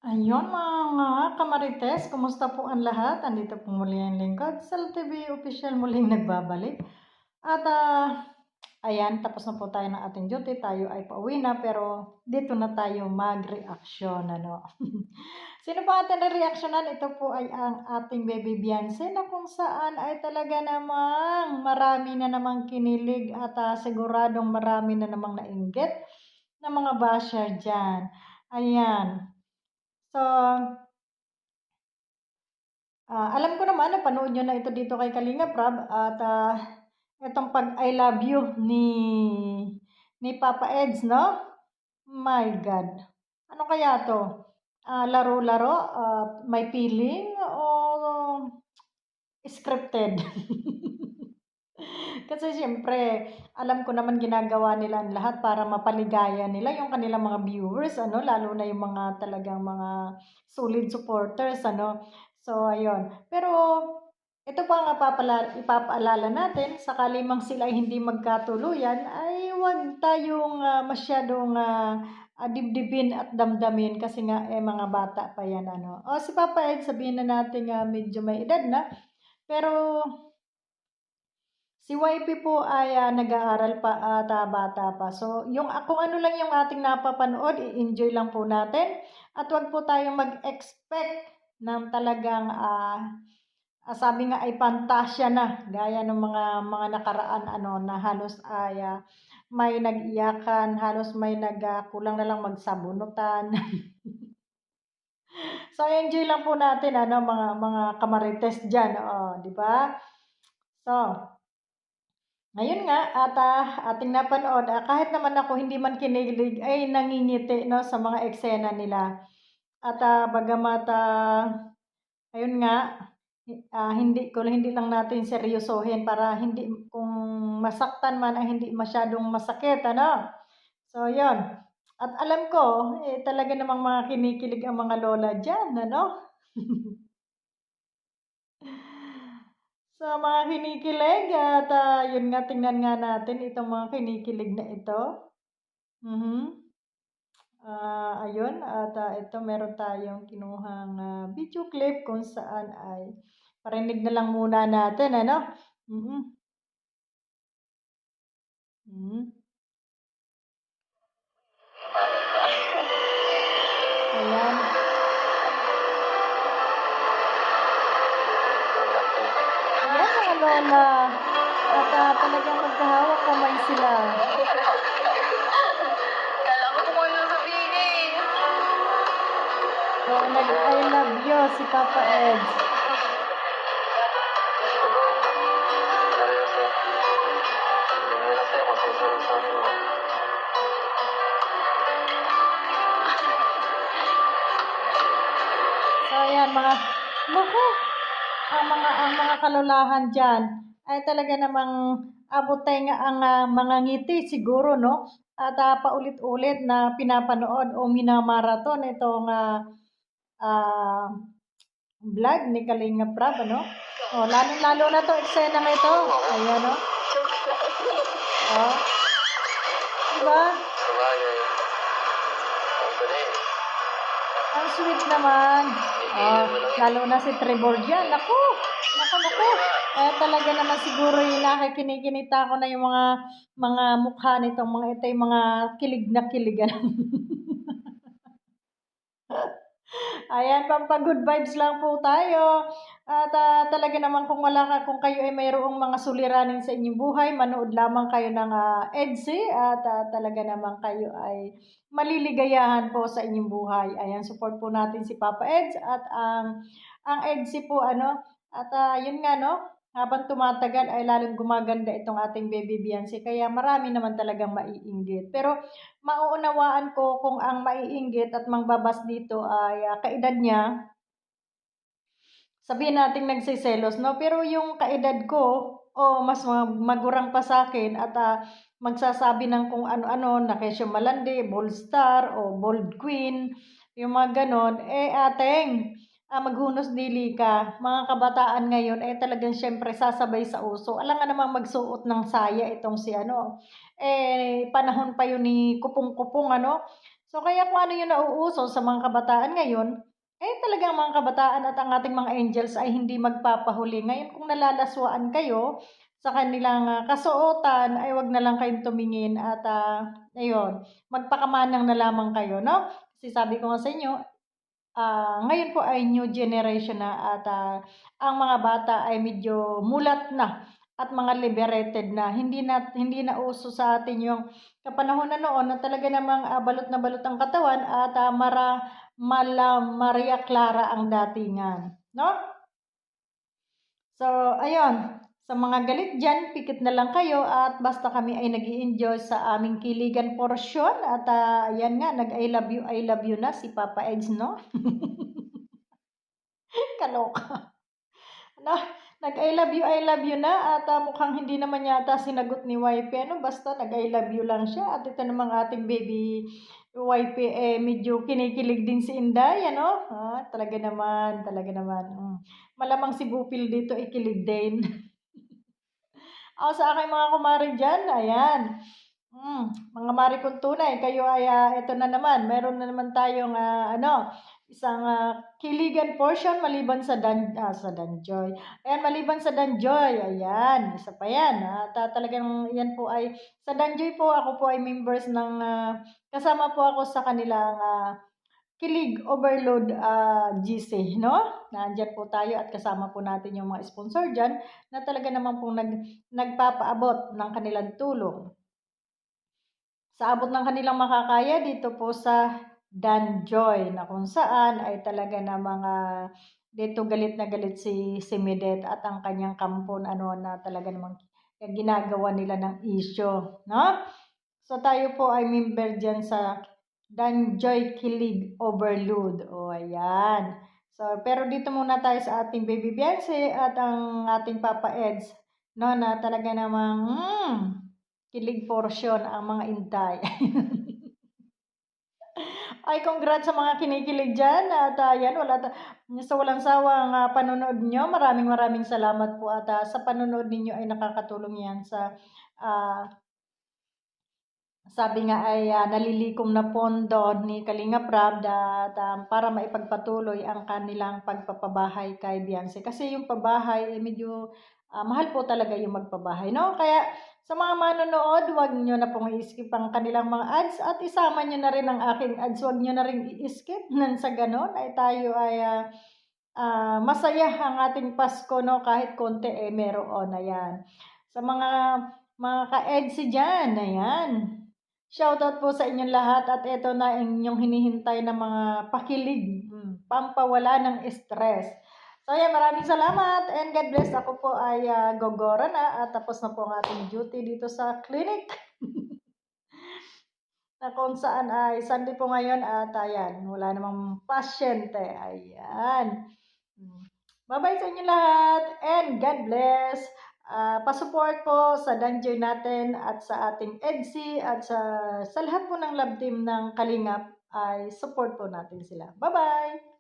Ayun mga kamarites, kumusta po ang lahat? Andito po muli ang lingkod, Sal TV official muling nagbabalik. At ayan, tapos na po tayo ng ating duty, tayo ay pauwi na pero dito na tayo mag-reaction. Ano? Sino pa ating na-reactionan? Ito po ay ang ating baby Beyonce na kung saan ay talaga namang marami na namang kinilig at siguradong marami na namang nainggit na mga basher dyan. Ayan. So, alam ko naman napanood niyo na ito dito kay Kalinga Prab at itong pag-I love you ni Papa Eds, no? My God. Ano kaya 'to? Laro-laro, may feeling o scripted? Kasi siyempre, alam ko naman ginagawa nila ang lahat para mapaligaya nila yung kanilang mga viewers, ano, lalo na yung mga talagang mga solid supporters, ano. So, ayun. Pero, ito pa nga ipapaalala natin, sakali mang sila ay hindi magkatuluyan, ay huwag tayong masyadong dibdibin at damdamin kasi nga mga bata pa yan, ano. O si Papa Ed, sabihin na natin medyo may edad na, pero si YP po ay nag-aaral pa at bata pa. So, yung kung ano lang yung ating napapanood, i-enjoy lang po natin. At wag po tayong mag-expect ng talagang sabi nga ay pantasya na gaya ng mga nakaraan ano na halos ay may nag-iyakan, halos may kulang na lang magsabunutan. So enjoy lang po natin ano mga kamarites diyan, di ba? So, ngayon nga at ating napanood, kahit naman ako hindi man kinilig ay nangingiti 'no sa mga eksena nila. At bagamat ayun nga, hindi lang natin seryosohin para hindi kung masaktan man ay hindi masyadong masakit ano. So 'yun. At alam ko, talaga namang mga kinikilig ang mga lola diyan ano. Sa mga kinikilig at yun nga tingnan nga natin itong mga kinikilig na ito. Mhm. Ayun at ito meron tayong kinuhang video clip kung saan ay parinig na lang muna natin ano. Mhm. Mhm. Ayan. Ayan mga lola. At talagang magkahawak kamay sila. Kala ko kung ano sabihin eh. So, nag-I love you si Papa Eds. So, ayan naku, ang mga kalolahan diyan ay talaga namang abot tenga ang mga ngiti siguro, no? At paulit-ulit na pinapanood o minamaraton itong ah, vlog ni Kalinga Prab, ano? Oh, lalo-lalo na 'to eksena ito. Ayan, no? Oh, diba? Sabagay. Ang galing. Ang sweet naman. Oh, lalo na si Trevor dyan. Naku, naku. Talaga naman siguro yung nakikinikinita ko na yung mga mukha nitong mga ito, yung mga kilig na kiligan. Ayan, pampa-good vibes lang po tayo. At talaga naman kung kayo ay mayroong mga suliranin sa inyong buhay, manood lamang kayo ng EDSI at talaga naman kayo ay maliligayahan po sa inyong buhay. Ayan, support po natin si Papa Eds at ang EDSI po ano, at yun nga no, habang tumatagal ay lalong gumaganda itong ating baby Beyonce. Kaya marami naman talagang maiinggit. Pero mauunawaan ko kung ang maiinggit at mangbabas dito ay kaedad niya, sabihin nating nagsiselos, no? Pero yung kaedad ko, o mas magurang pa sa akin at magsasabi ng kung ano-ano na Kesyo Malandi, Bold Star o Bold Queen, yung mga ganon, ateng, maghunos dili ka. Mga kabataan ngayon, talagang syempre sasabay sa uso. Alam nga namang magsuot ng saya itong si ano. Panahon pa yun ni Kupong-Kupong, ano? So kaya kung ano yung nauuso sa mga kabataan ngayon, talagang mga kabataan at ang ating mga angels ay hindi magpapahuli. Ngayon kung nalalaswaan kayo sa kanilang kasuotan, ay wag na lang kayong tumingin at ayun, magpakamanang na lamang kayo, no? Kasi sabi ko nga sa inyo, ngayon po ay new generation na at ang mga bata ay medyo mulat na at mga liberated na. Hindi na uso sa atin yung kapanahon na noon na talaga namang balot na balot ang katawan at Maria Clara ang datingan, no? So, ayun. Sa mga galit dyan, pikit na lang kayo at basta kami ay nag enjoy sa aming kiligan porsyon at ayan nga, I love you na si Papa Eds, no? Kaloka. Na, I love you na at mukhang hindi naman yata sinagot ni wifey. Ano, basta nag-I love you lang siya. At ito namang ating baby wifey, medyo kinikilig din si Inday, ano? Talaga naman, talaga naman. Malamang si Bupil dito ikilig din. Ako sa aking mga kumari dyan, ayan. Mga mari kong tunay, kayo ay ito na naman, meron na naman tayong isang kiligan portion maliban sa Danjoy. Ayan, maliban sa Danjoy, ayan, isa pa yan. At talagang yan po ay, sa Danjoy po, ako po ay members ng, kasama po ako sa kanilang Kilig Overload GC, no? Nandiyan po tayo at kasama po natin yung mga sponsor dyan na talaga naman po nagpapaabot ng kanilang tulong sa abot ng kanilang makakaya dito po sa Danjoy na kung saan ay talaga na mga dito galit na galit si Medet at ang kanyang kampon ano na talaga namang ginagawa nila ng issue, no? So tayo po ay member diyan sa Danjoy Kilig Overload. O ayan. So pero dito muna tayo sa ating Baby Beyonce at ang ating Papa Eds, no, na talaga namang kilig portion ang mga intay. Ay, congrats sa mga kinikilig dyan. At yan, sa walang sawang panonood nyo. Maraming maraming salamat po. At sa panonood ninyo ay nakakatulong yan sa, ah, sabi nga ay nalilikom na pondo ni Kalinga Prab at para maipagpatuloy ang kanilang pagpapabahay kay Beyonce. Kasi yung pabahay, medyo mahal po talaga yung magpabahay, no? Kaya sa mga manonood, huwag nyo na pong i-skip ang kanilang mga ads at isama nyo na rin ang aking ads. Huwag nyo na rin i-skip nang sa ganon ay tayo ay masaya ang ating Pasko, no? Kahit konti meron na yan. Sa mga ka-EDSI dyan, ayan. Shoutout po sa inyong lahat at ito na inyong hinihintay na mga pakilig, pampawala ng stress. So yan, maraming salamat and God bless. Ako po ay gogora na at tapos na po ang ating duty dito sa clinic. Na kung saan ay Sunday po ngayon at ayan, wala namang pasyente. Ayan. Bye-bye sa inyo lahat and God bless. Pasupport po sa Danjoy natin at sa ating EDSI at sa lahat po ng love team ng Kalingap ay support po natin sila. Bye-bye!